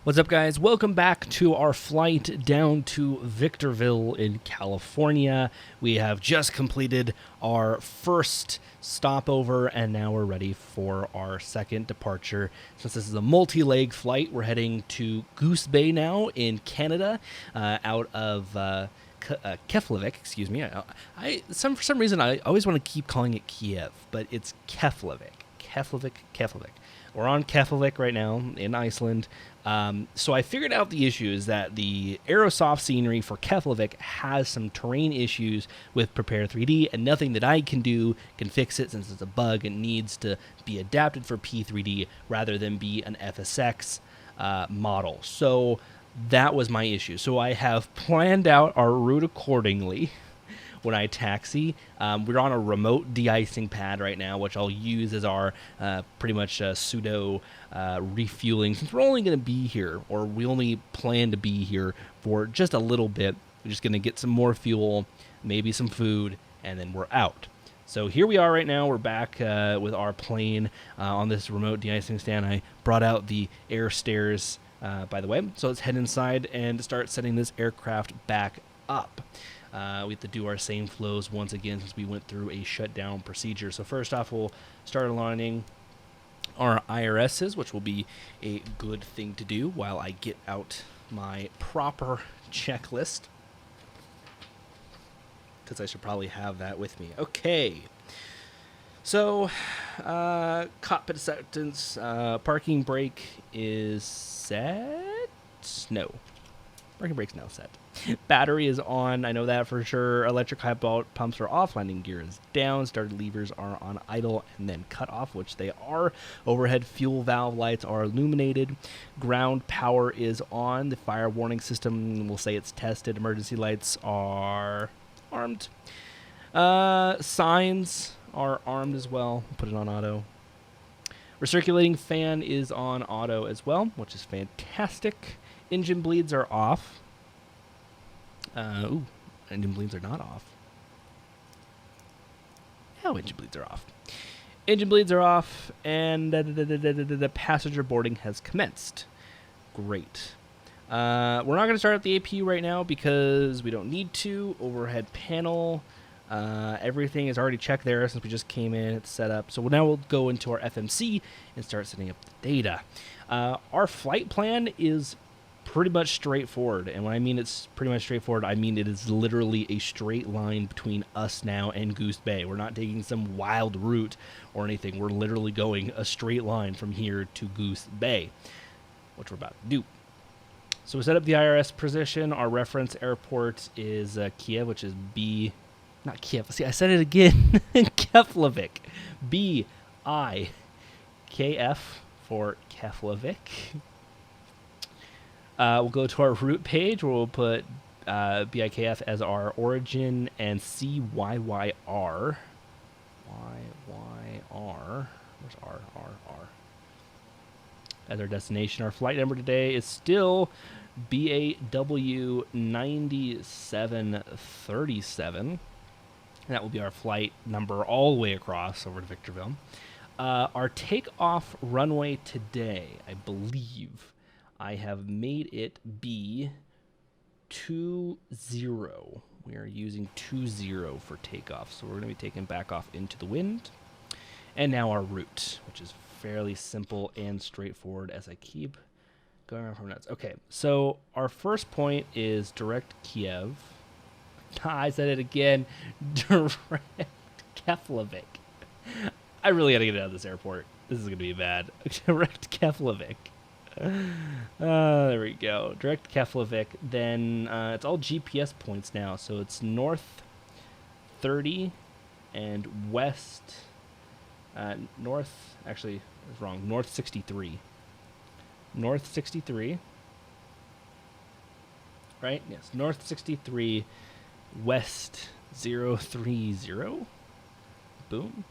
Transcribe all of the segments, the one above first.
What's up, guys? Welcome back to our flight down to Victorville in California. We have just completed our first stopover, and now we're ready for our second departure. Since this is a multi-leg flight, we're heading to Goose Bay now in Canada, out of Keflavik, excuse me. For some reason, I always want to keep calling it Kiev, but it's Keflavik. Keflavik. We're on Keflavik right now in Iceland. So I figured out the issue is that the Aerosoft scenery for Keflavik has some terrain issues with Prepar3D, and nothing that I can do can fix it since it's a bug and needs to be adapted for P3D rather than be an FSX model. So that was my issue. So I have planned out our route accordingly. When I taxi, we're on a remote de-icing pad right now, which I'll use as our pretty much pseudo refueling. Since we're only going to be here, or we only plan to be here for just a little bit, we're just going to get some more fuel, maybe some food, and then we're out. So here we are right now. We're back with our plane on this remote de-icing stand. I brought out the air stairs, by the way. So let's head inside and start setting this aircraft back up. We have to do our same flows once again since we went through a shutdown procedure. So first off, we'll start aligning our IRSs, which will be a good thing to do while I get out my proper checklist, because I should probably have that with me. Okay. So, cockpit acceptance, parking brake is set? No. Parking brake's now set. Battery is on, I know that for sure. Electric high pumps are off. Landing gear is down. Started levers are on idle and then cut off, which they are. Overhead fuel valve lights are illuminated. Ground power is on. The fire warning system, we'll say it's tested. Emergency lights are armed. Signs are armed as well. Put it on auto. Recirculating fan is on auto as well, which is fantastic. Engine bleeds are off. Engine bleeds are not off. Oh, engine bleeds are off. Engine bleeds are off, and the passenger boarding has commenced. Great. We're not going to start up the APU right now because we don't need to. Overhead panel. Everything is already checked there since we just came in. It's set up. So now we'll go into our FMC and start setting up the data. Our flight plan is pretty much straightforward, and when I mean it's pretty much straightforward, I mean it is literally a straight line between us now and Goose Bay. We're not taking some wild route or anything. We're literally going a straight line from here to Goose Bay, which we're about to do. So we set up the IRS position. Our reference airport is Kiev, which is not Kiev. See, I said it again. Keflavik. BIKF for Keflavik. We'll go to our route page where we'll put BIKF as our origin and CYYR. Where's R? As our destination. Our flight number today is still BAW 9737. That will be our flight number all the way across over to Victorville. Our takeoff runway today, I believe, I have made it be 20. We are using 20 for takeoff, so we're going to be taking back off into the wind. And now our route, which is fairly simple and straightforward as I keep going around from nuts. Okay, so our first point is direct Kiev. I said it again. Direct Keflavik. I really got to get out of this airport. This is going to be bad. Direct Keflavik. There we go. Direct Keflavik. Then it's all GPS points now. So it's north 30 and west. North. Actually, I was wrong. North 63. North 63. Right? Yes. North 63. West 030. Boom.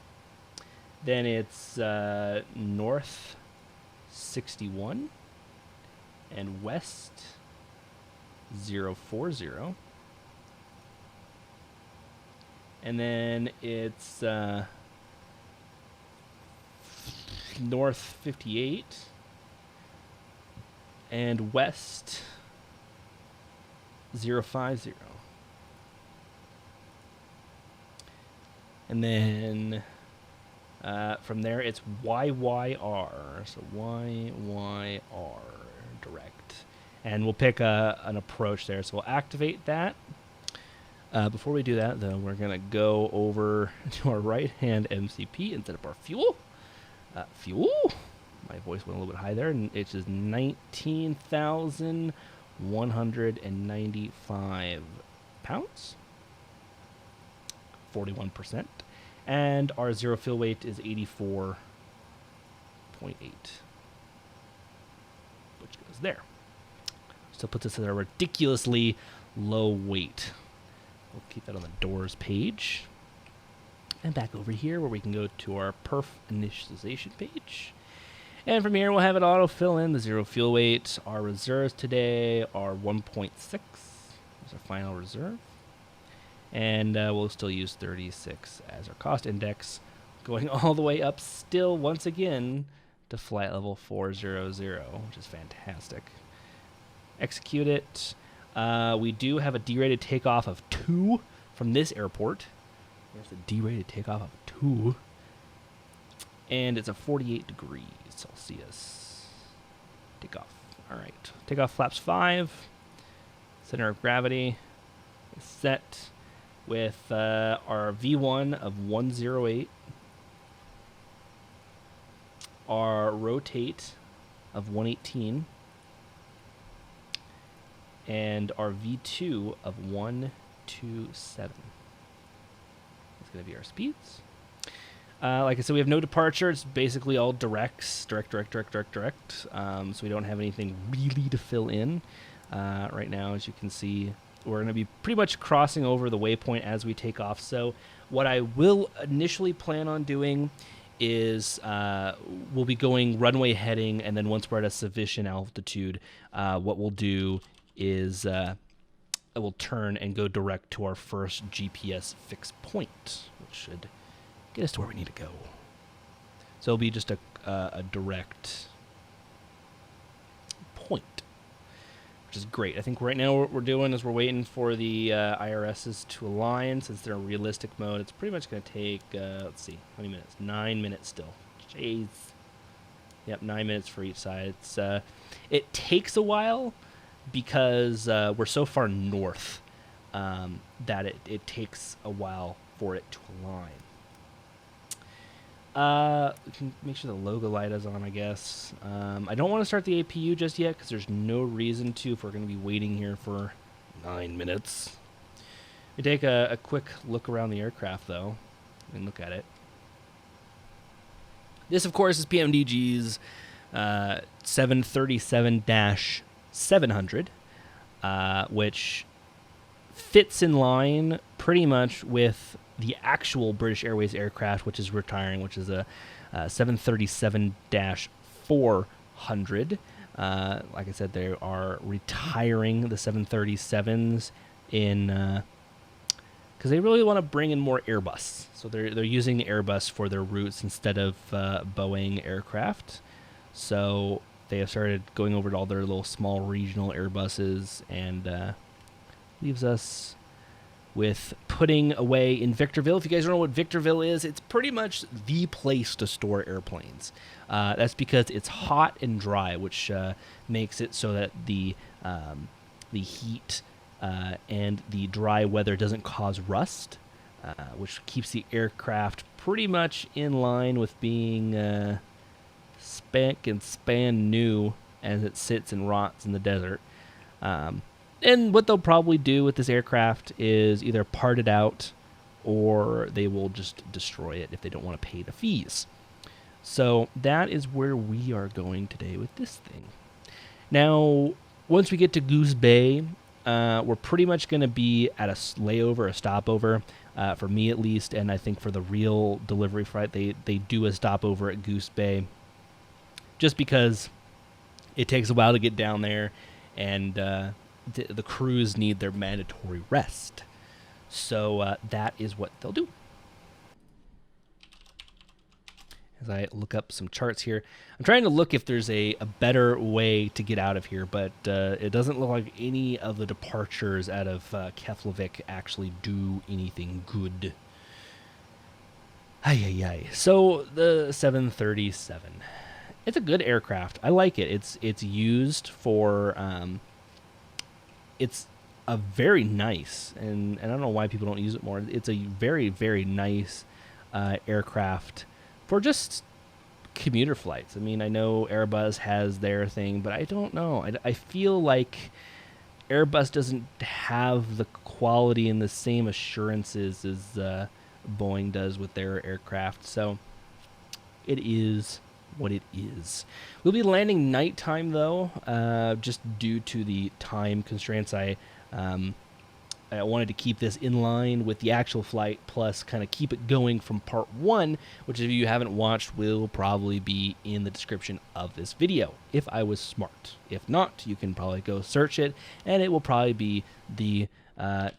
Then it's north 61 and west 040. And then it's north 58 and west 050. And then from there it's YYR, so YYR direct. And we'll pick an approach there, so we'll activate that. Before we do that, though, we're going to go over to our right-hand MCP and set up our fuel. Fuel? My voice went a little bit high there, and it's just 19,195 pounds, 41%. And our zero fuel weight is 84.8, which goes there. Still puts us at a ridiculously low weight. We'll keep that on the doors page. And back over here where we can go to our perf initialization page. And from here we'll have it auto fill in the zero fuel weight. Our reserves today are 1.6. That's our final reserve. And we'll still use 36 as our cost index, going all the way up still once again to flight level 400, which is fantastic. Execute it. We do have a derated takeoff of 2 from this airport. There's a derated takeoff of 2. And it's a 48 degrees Celsius. Takeoff. All right. Takeoff flaps 5. Center of gravity is set with our V1 of 108. Our rotate of 118. And our V2 of 127. That's going to be our speeds. Like I said, we have no departure. It's basically all directs, direct. So we don't have anything really to fill in right now. As you can see, we're going to be pretty much crossing over the waypoint as we take off. So what I will initially plan on doing is we'll be going runway heading, and then once we're at a sufficient altitude, what we'll do is we'll turn and go direct to our first GPS fixed point, which should get us to where we need to go. So it'll be just a direct point, which is great. I think right now what we're doing is we're waiting for the IRSs to align. Since they're in realistic mode, it's pretty much going to take, let's see, how many minutes? 9 minutes still. Jeez. Yep, 9 minutes for each side. It's it takes a while because we're so far north that it takes a while for it to align. We can make sure the logo light is on, I guess. I don't want to start the APU just yet because there's no reason to if we're going to be waiting here for 9 minutes. We take a quick look around the aircraft, though, and look at it. This, of course, is PMDG's 737-700, which fits in line pretty much with the actual British Airways aircraft, which is retiring, which is a 737-400. Like I said, they are retiring the 737s in because they really want to bring in more Airbus. So they're using the Airbus for their routes instead of Boeing aircraft. So they have started going over to all their little small regional Airbuses, and leaves us with putting away in Victorville. If you guys don't know what Victorville is, it's pretty much the place to store airplanes. That's because it's hot and dry, which makes it so that the heat and the dry weather doesn't cause rust, which keeps the aircraft pretty much in line with being spank and span new as it sits and rots in the desert. And what they'll probably do with this aircraft is either part it out or they will just destroy it if they don't want to pay the fees. So that is where we are going today with this thing. Now, once we get to Goose Bay, we're pretty much going to be at a layover, a stopover, for me at least, and I think for the real delivery flight, they do a stopover at Goose Bay just because it takes a while to get down there, and the crews need their mandatory rest. So that is what they'll do. as I look up some charts here. I'm trying to look if there's a better way to get out of here, but it doesn't look like any of the departures out of Keflavik actually do anything good. Ay. So the 737. It's a good aircraft. I like it. It's used for it's a very nice, and I don't know why people don't use it more. It's a very, very nice aircraft for just commuter flights. I mean, I know Airbus has their thing, but I don't know. I feel like Airbus doesn't have the quality and the same assurances as Boeing does with their aircraft. So it is what it is. We'll be landing nighttime though, just due to the time constraints. I wanted to keep this in line with the actual flight, plus kind of keep it going from part 1, which if you haven't watched will probably be in the description of this video, if I was smart. If not, you can probably go search it, and it will probably be the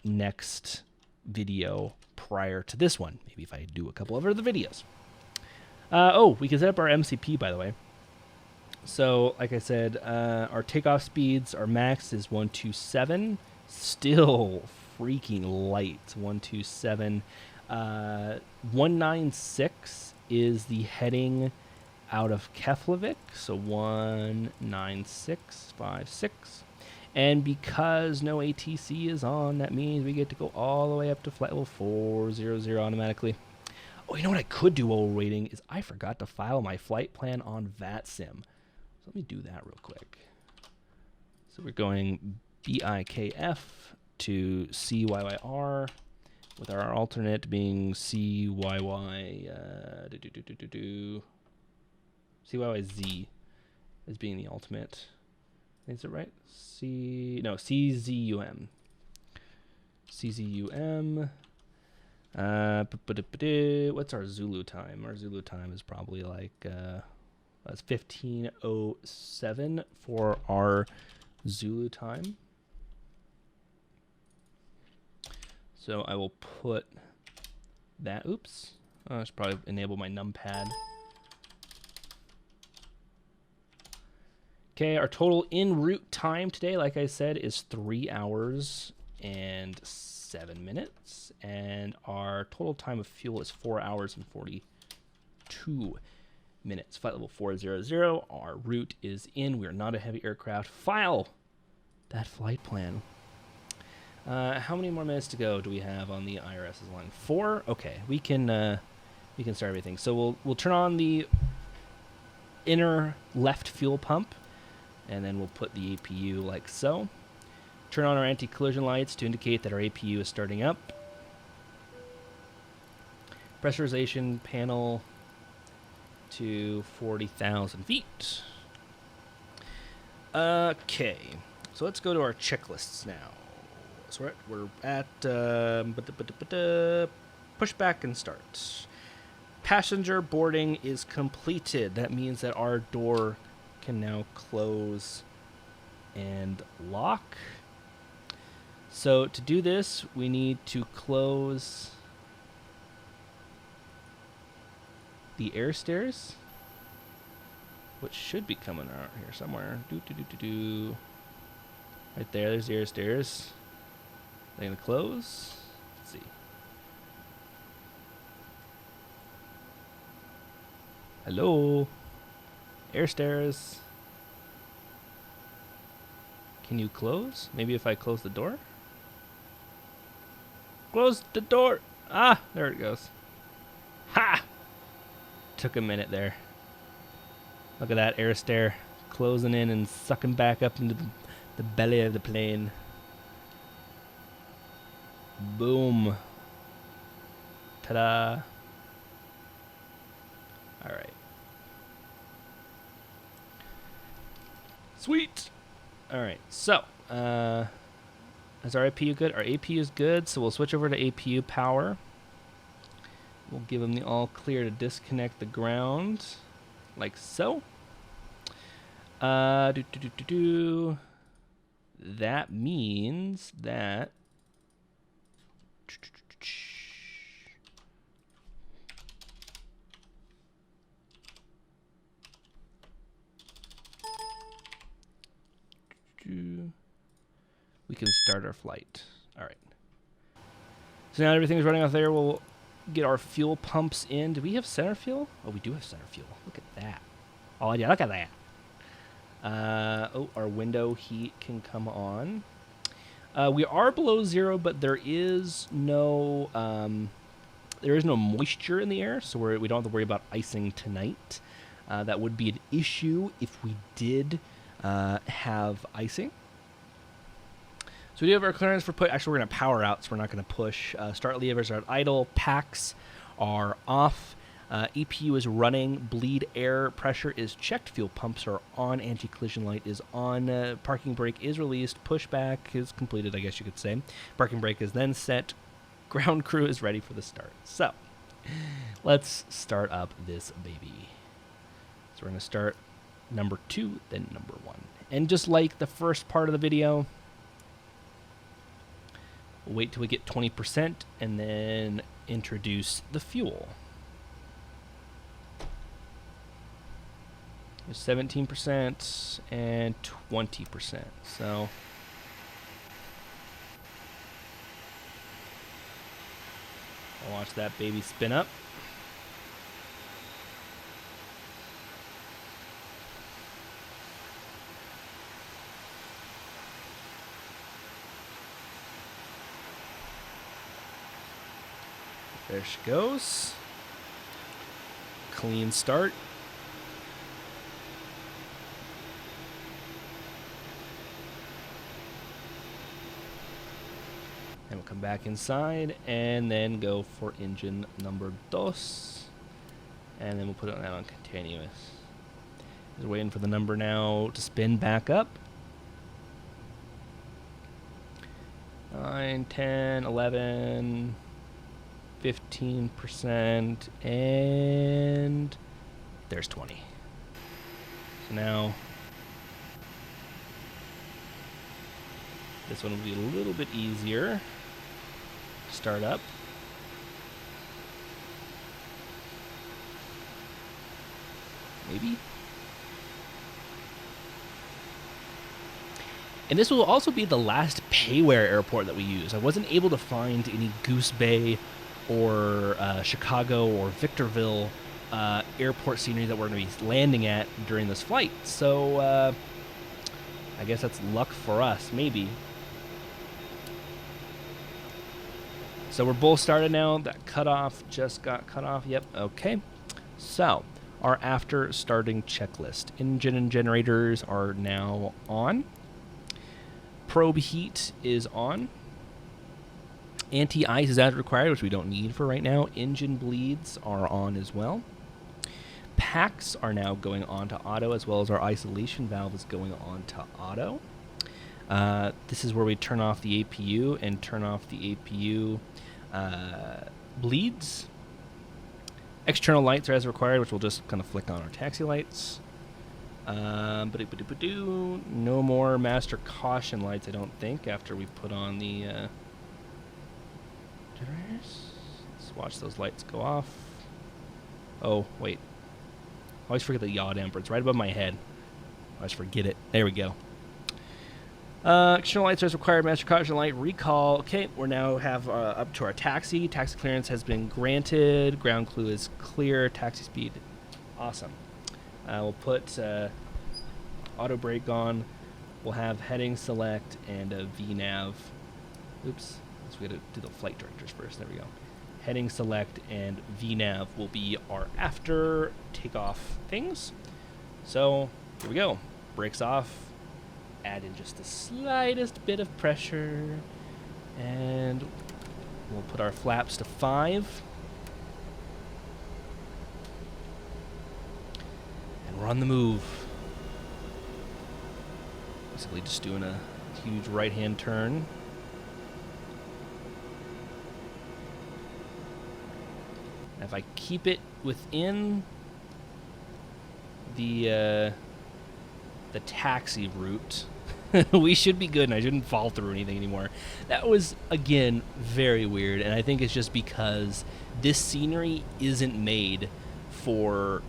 next video prior to this one, maybe if I do a couple of other videos. We can set up our MCP, by the way. So, like I said, our takeoff speeds, our max is 127. Still freaking light. 127. 196 is the heading out of Keflavik. So 19656. And because no ATC is on, that means we get to go all the way up to flight level 400 automatically. Oh, you know what I could do while we're waiting is I forgot to file my flight plan on Vatsim. So let me do that real quick. So we're going BIKF to CYYR, with our alternate being CYYZ as being the ultimate. Is it right? CZUM. CZUM. What's our Zulu time? Our Zulu time is probably like that's 15:07 for our Zulu time. So I will put that. Oops. I should probably enable my numpad. Okay, our total en route time today, like I said, is 3 hours and 7 minutes, and our total time of fuel is 4 hours and 42 minutes. Flight level 400. Our route is in. We are not a heavy aircraft. File that flight plan. How many more minutes to go do we have on the IRS's line? 4. Okay, we can start everything. So we'll turn on the inner left fuel pump, and then we'll put the APU like so. Turn on our anti-collision lights to indicate that our APU is starting up. Pressurization panel to 40,000 feet. Okay, so let's go to our checklists now. So we're at push back and start. Passenger boarding is completed. That means that our door can now close and lock. So to do this, we need to close the air stairs, which should be coming out here somewhere. Right there, there's the air stairs. They're gonna close. Let's see. Hello? Air stairs. Can you close? Maybe if I close the door? Close the door! Ah, there it goes. Ha! Took a minute there. Look at that air stair closing in and sucking back up into the belly of the plane. Boom. Ta-da. Alright. Sweet! Alright, so, is our APU good? Our APU is good, so we'll switch over to APU power. We'll give them the all clear to disconnect the ground, like so. That means that we can start our flight. All right. So now everything's running off there. We'll get our fuel pumps in. Do we have center fuel? Oh, we do have center fuel. Look at that. Oh, yeah, look at that. Oh, our window heat can come on. We are below 0, but there is no moisture in the air, so we don't have to worry about icing tonight. That would be an issue if we did have icing. So we do have our clearance for push. Actually, we're going to power out, so we're not going to push. Start levers are at idle. Packs are off. EPU is running. Bleed air pressure is checked. Fuel pumps are on. Anti-collision light is on. Parking brake is released. Pushback is completed, I guess you could say. Parking brake is then set. Ground crew is ready for the start. So let's start up this baby. So we're going to start number 2, then number 1. And just like the first part of the video, we'll wait till we get 20% and then introduce the fuel. There's 17% and 20%. So I'll watch that baby spin up. There she goes. Clean start. And we'll come back inside and then go for engine number 2. And then we'll put it on continuous. Just waiting for the number now to spin back up. 9, 10, 11, 15%, and there's 20. So now this one will be a little bit easier. Start up. Maybe. And this will also be the last PayWare airport that we use. I wasn't able to find any Goose Bay or Chicago or Victorville airport scenery that we're going to be landing at during this flight. So I guess that's luck for us, maybe. So we're both started now. That cutoff just got cut off. Yep, okay. So our after starting checklist. Engine and generators are now on. Probe heat is on. Anti-ice is as required, which we don't need for right now. Engine bleeds are on as well. Packs are now going on to auto, as well as our isolation valve is going on to auto. This is where we turn off the APU and turn off the APU bleeds. External lights are as required, which we'll just kind of flick on our taxi lights. No more master caution lights, I don't think, after we put on the generators. Let's watch those lights go off. Oh, wait. I always forget the yaw damper. It's right above my head. I always forget it. There we go. External lights as required. Master caution light recall. Okay, we're now have up to our taxi. Taxi clearance has been granted. Ground clue is clear. Taxi speed. Awesome. We'll put auto brake on. We'll have heading select and a VNav. Oops. So we got to do the flight directors first. There we go. Heading select and VNav will be our after takeoff things. So here we go. Brakes off. Add in just the slightest bit of pressure. And we'll put our flaps to 5. And we're on the move. Basically just doing a huge right-hand turn. If I keep it within the taxi route, we should be good, and I shouldn't fall through anything anymore. That was, again, very weird, and I think it's just because this scenery isn't made for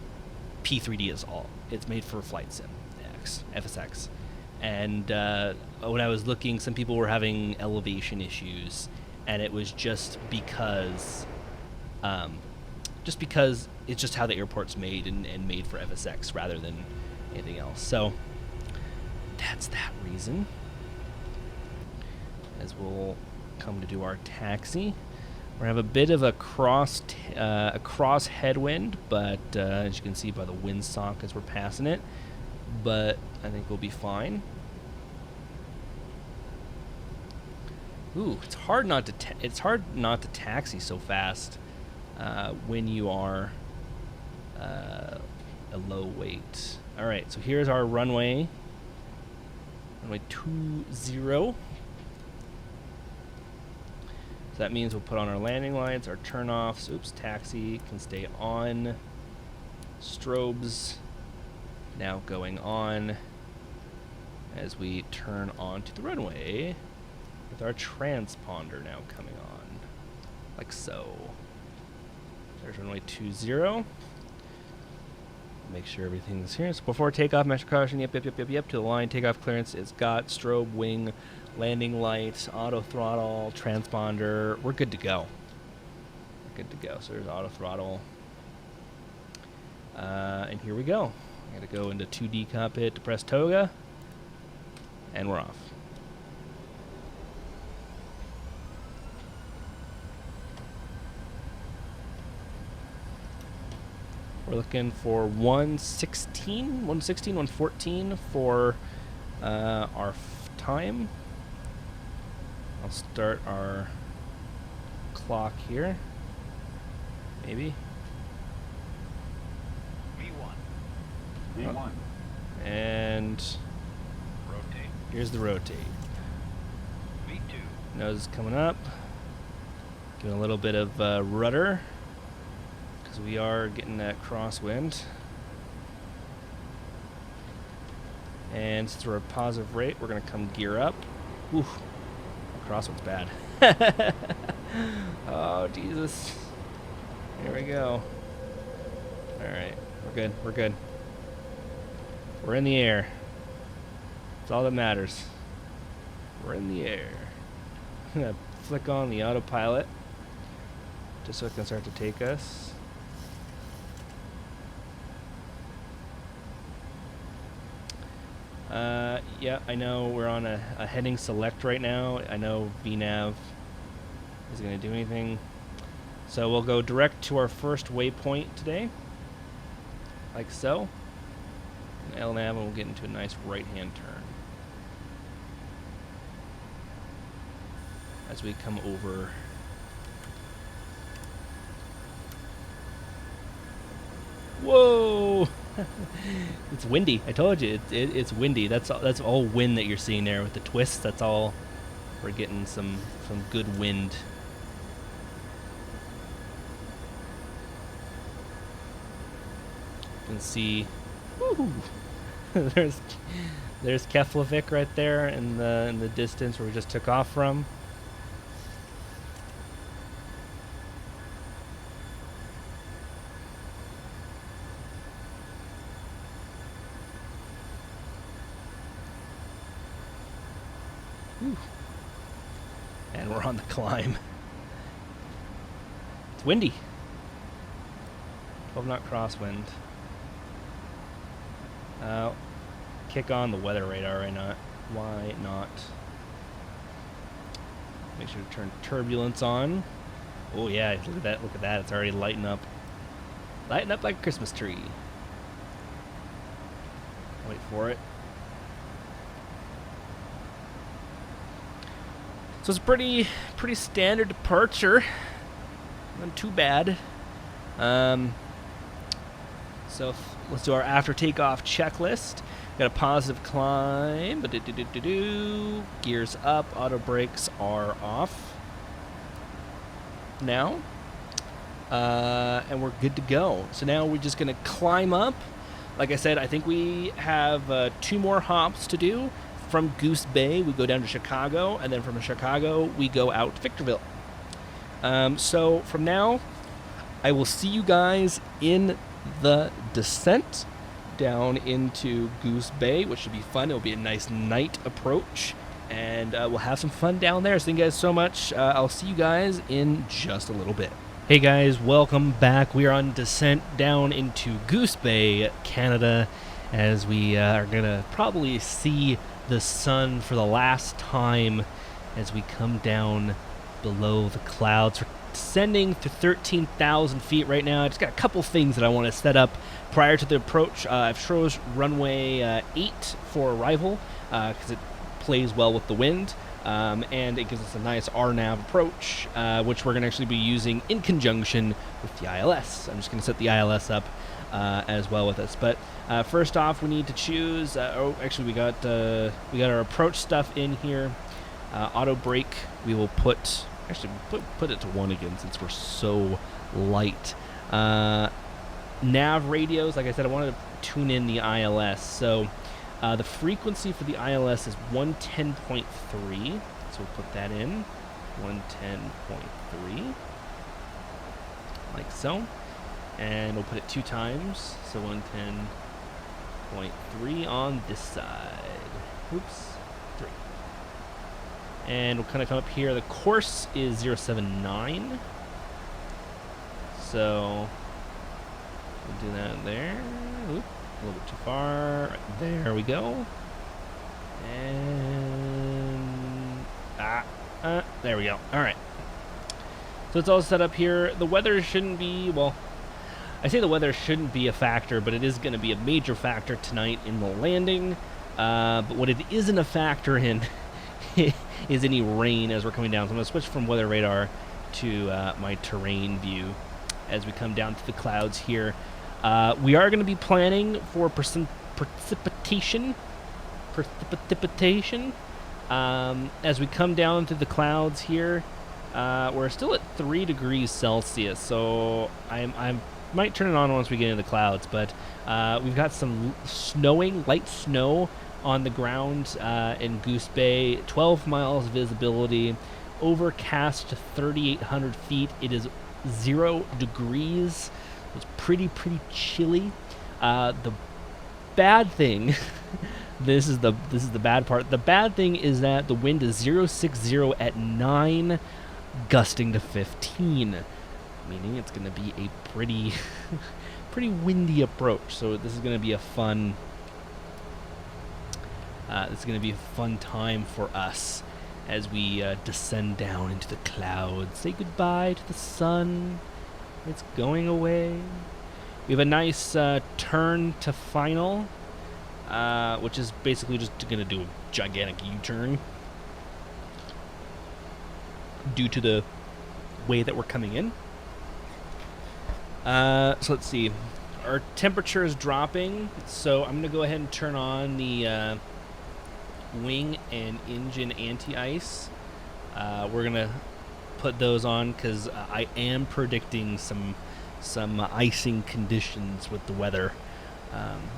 P3D at all. It's made for Flight Sim X, FSX. And when I was looking, some people were having elevation issues, and it was just because it's just how the airport's made and made for FSX rather than anything else. So that's that reason. As we'll come to do our taxi, we're gonna have a bit of a cross headwind, but as you can see by the windsock as we're passing it, but I think we'll be fine. Ooh, it's hard not to taxi so fast when you are a low weight. All right, so here's our runway 20. So that means we'll put on our landing lights, our turn-offs. Oops, taxi can stay on. Strobes now going on as we turn onto the runway with our transponder now coming on, like so. There's runway 20. Make sure everything's here. So before takeoff, measure caution. Yep. To the line. Takeoff clearance. It's got strobe, wing, landing lights, auto throttle, transponder. We're good to go. So there's auto throttle. And here we go. I gotta go into 2D cockpit to press toga. And we're off. We're looking for 114 for our time. I'll start our clock here. Maybe. V1. And Rotate. here's the rotate. V2. Nose is coming up. Giving a little bit of rudder, because we are getting that crosswind. And since we're at positive rate, we're going to come gear up. Ooh, crosswind's bad. Oh, Jesus. Here we go. All right, we're good. We're in the air. That's all that matters. We're in the air. I'm going to flick on the autopilot just so it can start to take us. Yeah, I know we're on a heading select right now. I know VNav isn't going to do anything. So we'll go direct to our first waypoint today, like so. And LNav, and we'll get into a nice right-hand turn as we come over. Whoa! It's windy. I told you it's windy. That's all wind that you're seeing there with the twists. That's all. We're getting some good wind. You can see. Woo! there's Keflavik right there in the distance where we just took off from. Whew. And we're on the climb. It's windy. 12 knot crosswind. Kick on the weather radar right now. Why not? Make sure to turn turbulence on. Oh yeah, look at that, look at that. It's already lighting up. Lighting up like a Christmas tree. Wait for it. So it's a pretty standard departure. Not too bad. So let's do our after takeoff checklist. Got a positive climb. Gears up. Auto brakes are off now. And we're good to go. So now we're just going to climb up. Like I said, I think we have 2 more hops to do. From Goose Bay, we go down to Chicago, and then from Chicago, we go out to Victorville. So from now, I will see you guys in the descent. down into Goose Bay, which should be fun. It'll be a nice night approach, and we'll have some fun down there. So thank you guys so much. I'll see you guys in just a little bit. Hey guys, welcome back. We are on descent down into Goose Bay, Canada, as we are going to probably see the sun for the last time as we come down below the clouds. We're descending to 13,000 feet right now. I just got a couple things that I want to set up prior to the approach. I've chose runway 8 for arrival because it plays well with the wind, and it gives us a nice RNAV approach, which we're going to actually be using in conjunction with the ILS. I'm just going to set the ILS up as well with us. But first off, we need to choose. We got our approach stuff in here. Auto brake. We will put it to 1 again since we're so light. Nav radios. Like I said, I wanted to tune in the ILS. So the frequency for the ILS is 110.3. So we'll put that in 110.3, like so. And we'll put it 2 times, so 110.3 on this side. Oops, 3. And we'll kind of come up here. The course is 079. So we'll do that there. Oop, a little bit too far. Right there we go. And there we go. All right. So it's all set up here. The weather shouldn't be, well, I say the weather shouldn't be a factor, but it is going to be a major factor tonight in the landing. But what it isn't a factor in is any rain as we're coming down. So I'm going to switch from weather radar to my terrain view as we come down to the clouds here. We are going to be planning for precipitation as we come down to the clouds here. We're still at 3 degrees Celsius, so I might turn it on once we get into the clouds, but we've got some light snow on the ground in Goose Bay. 12 miles visibility, overcast to 3,800 feet. It is 0 degrees. It's pretty chilly. The bad thing this is the bad part. The bad thing is that the wind is 060 at 9, gusting to 15, meaning it's going to be a pretty windy approach. So this is going to be a fun time for us as we descend down into the clouds. Say goodbye to the sun. It's going away. We have a nice turn to final, which is basically just going to do a gigantic U-turn due to the way that we're coming in. So let's see. Our temperature is dropping, so I'm going to go ahead and turn on the wing and engine anti-ice. We're going to put those on because I am predicting some icing conditions with the weather.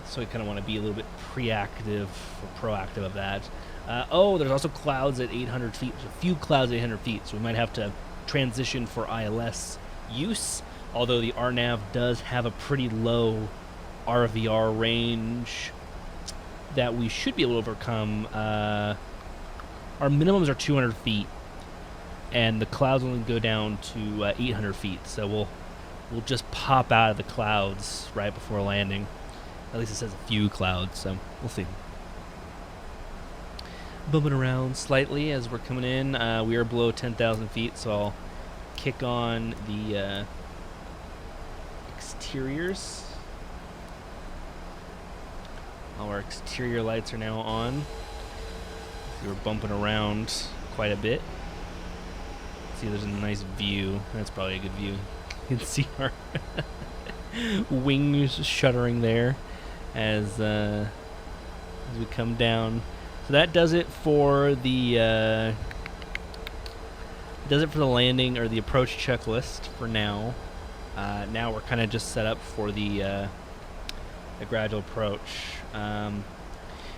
So I kind of want to be a little bit proactive of that. There's also clouds at 800 feet. There's a few clouds at 800 feet, so we might have to transition for ILS use, although the RNAV does have a pretty low RVR range that we should be able to overcome. Our minimums are 200 feet, and the clouds only go down to 800 feet, so we'll just pop out of the clouds right before landing. At least it says a few clouds, so we'll see. Bumping around slightly as we're coming in. We are below 10,000 feet, so I'll kick on the exteriors. All our exterior lights are now on. We were bumping around quite a bit. See, there's a nice view. That's probably a good view. You can see our wings shuddering there as we come down. So that does it for the landing or the approach checklist for now. Now we're kind of just set up for the gradual approach,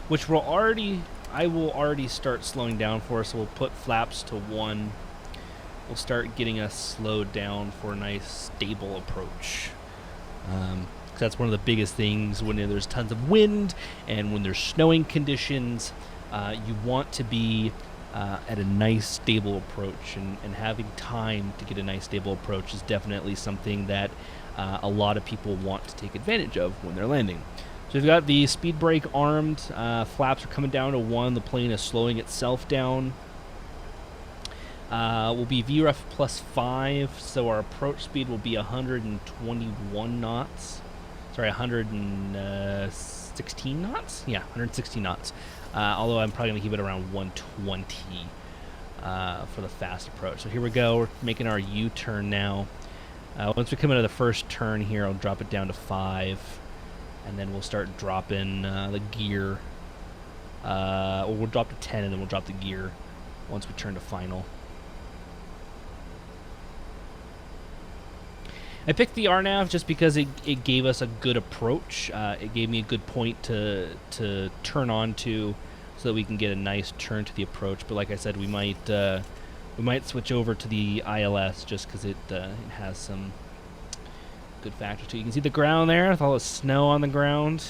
which I will already start slowing down for. So we'll put flaps to 1. We'll start getting us slowed down for a nice stable approach. So that's one of the biggest things when there's tons of wind and when there's snowing conditions. You want to be at a nice stable approach, and having time to get a nice stable approach is definitely something that a lot of people want to take advantage of when they're landing. So we've got the speed brake armed, flaps are coming down to 1, the plane is slowing itself down. Will be VREF plus 5, so our approach speed will be 121 knots. Sorry, 116 knots? Yeah, 116 knots. Although I'm probably going to keep it around 120 for the fast approach. So here we go. We're making our U-turn now. Once we come into the first turn here, I'll drop it down to 5. And then we'll start dropping the gear. Or we'll drop to 10, and then we'll drop the gear once we turn to final. I picked the RNAV just because it gave us a good approach. It gave me a good point to turn on to, so that we can get a nice turn to the approach. But like I said, we might switch over to the ILS just because it has some good factors too. You can see the ground there with all the snow on the ground.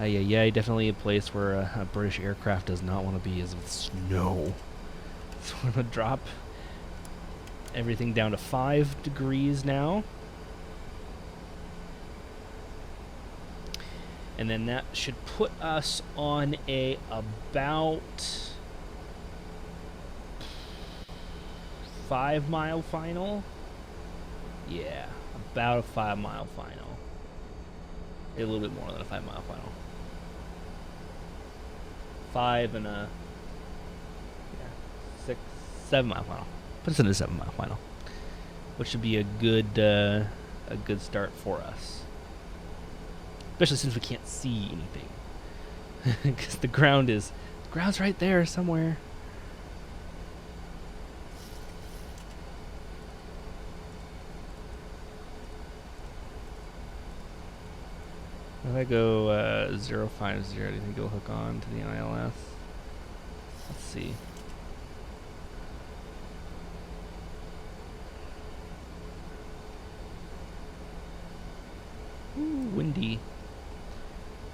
Yeah, definitely a place where a British aircraft does not want to be, is with snow. So I'm gonna drop everything down to 5 degrees now. And then that should put us on a about 5-mile final. Yeah, about a 5-mile final. A little bit more than a 5-mile final. 5 and a 7-mile final. Put us in a 7-mile final, which should be a good start for us, especially since we can't see anything, because the ground's right there somewhere. If I go 050, do you think it'll hook on to the ILS? Let's see. Ooh, windy.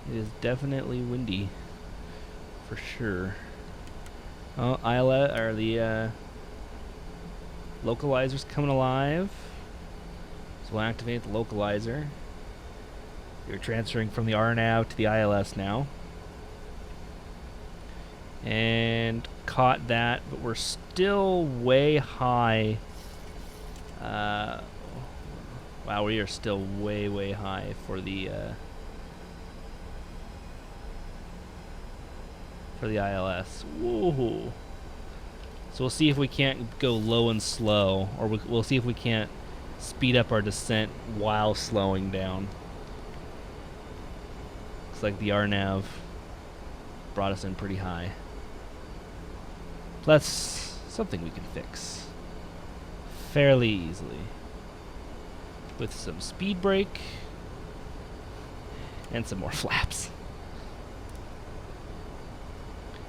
It is definitely windy, for sure. Oh, ILS, or the localizer's coming alive. So we'll activate the localizer. You're transferring from the RNAV to the ILS now. And caught that, but we're still way high. Wow, we are still way high for the ILS. Woohoo! So we'll see if we can't go low and slow, or we'll see if we can't speed up our descent while slowing down. Looks like the RNAV brought us in pretty high. That's something we can fix fairly easily with some speed brake and some more flaps.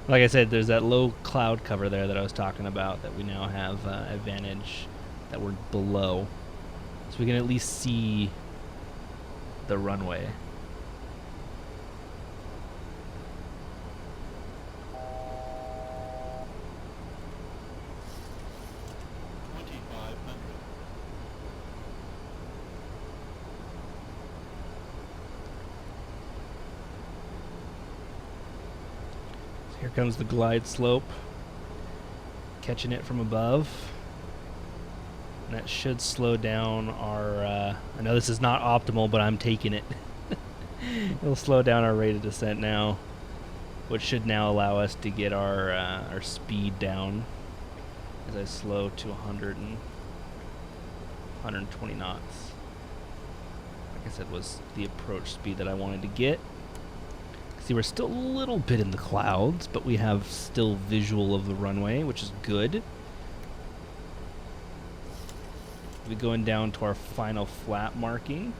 Like I said, there's that low cloud cover there that I was talking about that we now have advantage that we're below, so we can at least see the runway. Here comes the glide slope, catching it from above. And that should slow down our, I know this is not optimal, but I'm taking it. It'll slow down our rate of descent now, which should now allow us to get our speed down as I slow to 120 knots. Like I said, was the approach speed that I wanted to get. See, we're still a little bit in the clouds, but we have still visual of the runway, which is good. We're going down to our final flap marking.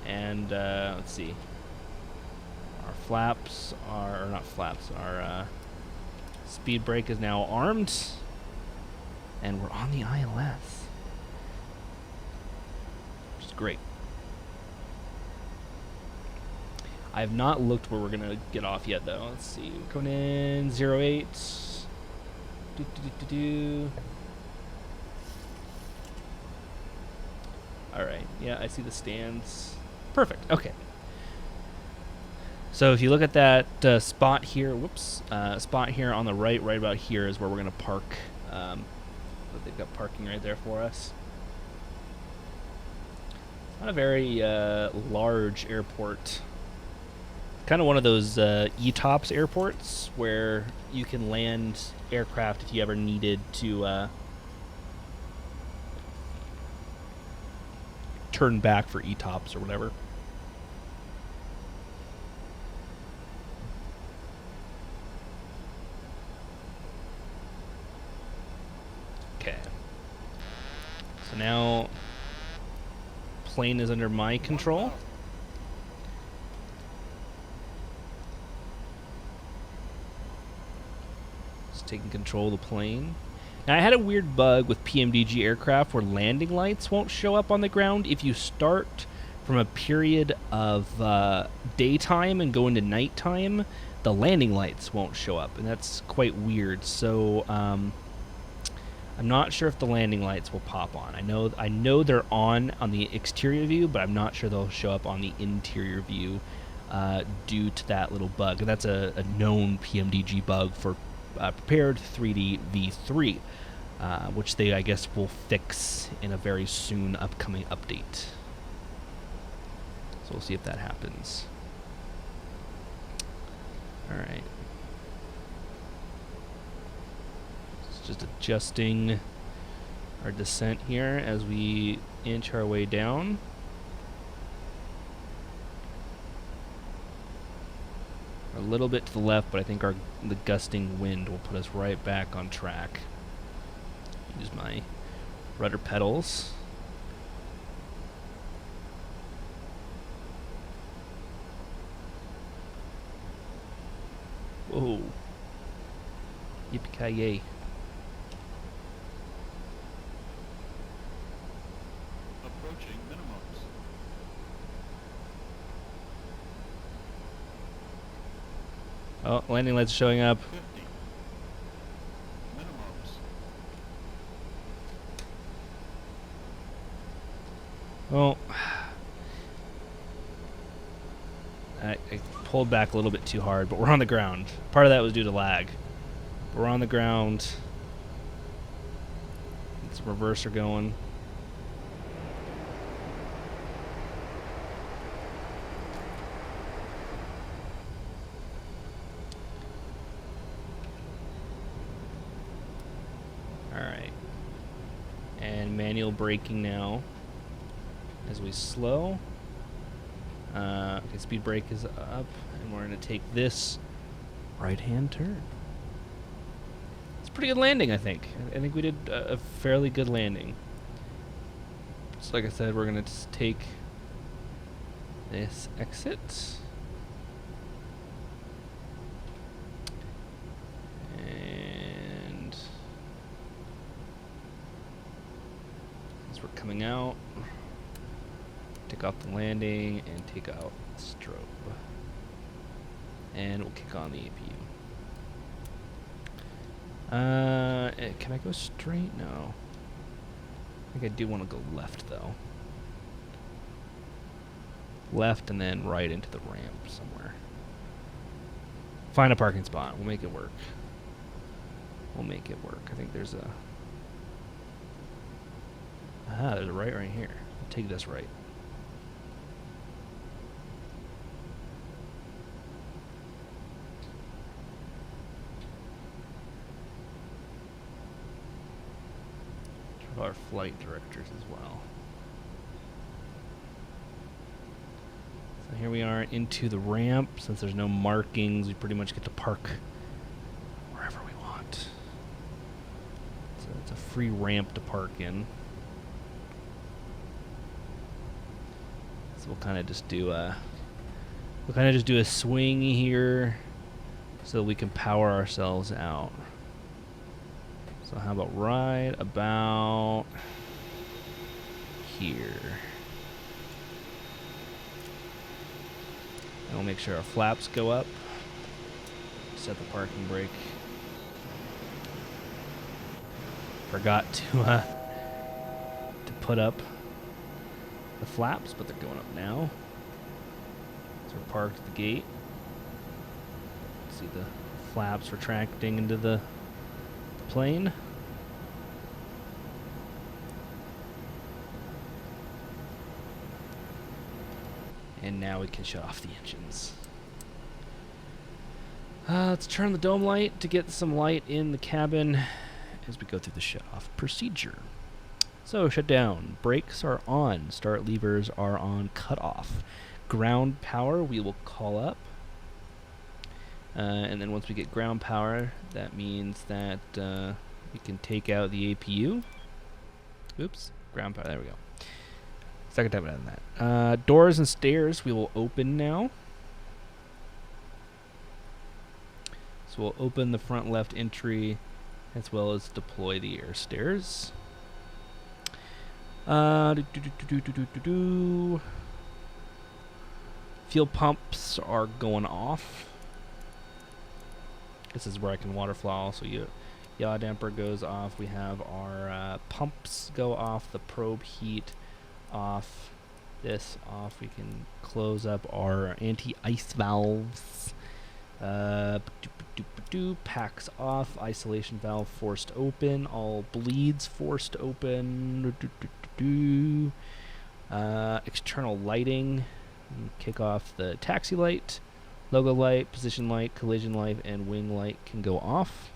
And let's see. Our flaps are, or not flaps, our speed brake is now armed. And we're on the ILS, which is great. I have not looked where we're going to get off yet, though. Let's see. We're coming in 08. All right. Yeah, I see the stands. Perfect. Okay. So if you look at that spot here, spot here on the right about here is where we're going to park. They've got parking right there for us. It's not a very large airport. Kind of one of those ETOPS airports where you can land aircraft if you ever needed to turn back for ETOPS or whatever. Okay. So now plane is under my control. Taking control of the plane. Now, I had a weird bug with PMDG aircraft where landing lights won't show up on the ground if you start from a period of daytime and go into nighttime. The landing lights won't show up, and that's quite weird. So I'm not sure if the landing lights will pop on. I know they're on the exterior view, but I'm not sure they'll show up on the interior view due to that little bug. And that's a known PMDG bug for Prepar3D v3, which they, I guess, will fix in a very soon upcoming update. So we'll see if that happens. All right. It's just adjusting our descent here as we inch our way down. A little bit to the left, but I think the gusting wind will put us right back on track. Use my rudder pedals. Whoa. Yippee-ki-yay. Approaching minimums. Oh, landing lights showing up. 50. Minimums. Well, I pulled back a little bit too hard, but we're on the ground. Part of that was due to lag. We're on the ground. It's a reverser going. Manual braking now as we slow. Okay, speed brake is up, and we're going to take this right-hand turn. It's a pretty good landing, I think. I think we did a fairly good landing. So like I said, we're going to just take this exit. We're coming out, take off the landing, and take out the strobe. And we'll kick on the APU. Can I go straight? No. I think I do want to go left, though. Left and then right into the ramp somewhere. Find a parking spot. We'll make it work. We'll make it work. I think there's a... Ah, there's a right here. I'll take this right. Try our flight directors as well. So here we are into the ramp. Since there's no markings, we pretty much get to park wherever we want. So it's a free ramp to park in. So we'll kind of just do a swing here so that we can power ourselves out. So how about right about here? And we'll make sure our flaps go up. Set the parking brake. Forgot to put up the flaps, but they're going up now. So we're parked at the gate. See the flaps retracting into the plane. And now we can shut off the engines. Let's turn the dome light to get some light in the cabin as we go through the shut-off procedure. So, shut down. Brakes are on. Start levers are on. Cut off. Ground power we will call up. And then once we get ground power, that means that we can take out the APU. Oops. Ground power. There we go. Second time I've done that. Doors and stairs we will open now. So we'll open the front left entry as well as deploy the air stairs. Fuel pumps are going off. This is where I can water flow. So yaw damper goes off. We have our pumps go off. The probe heat off. This off. We can close up our anti-ice valves. Packs off. Isolation valve forced open. All bleeds forced open. External lighting. Kick off the taxi light. Logo light, position light, collision light, and wing light can go off.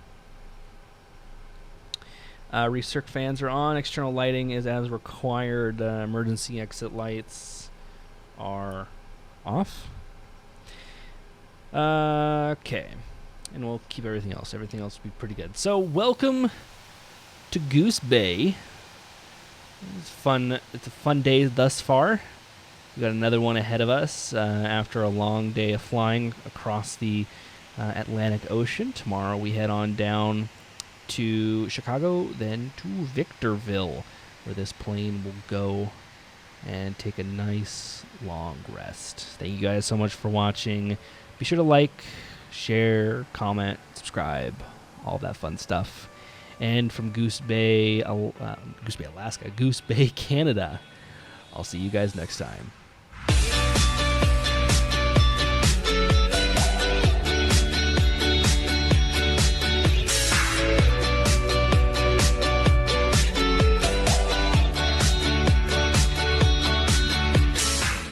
Recirc fans are on. External lighting is as required. Emergency exit lights are off. Okay. And we'll keep everything else. Everything else will be pretty good. So, welcome to Goose Bay. It's fun. It's a fun day thus far. We got another one ahead of us after a long day of flying across the Atlantic Ocean. Tomorrow we head on down to Chicago, then to Victorville, where this plane will go and take a nice long rest. Thank you guys so much for watching. Be sure to like, share, comment, subscribe, all that fun stuff. And from Goose Bay, Alaska, Goose Bay, Canada, I'll see you guys next time.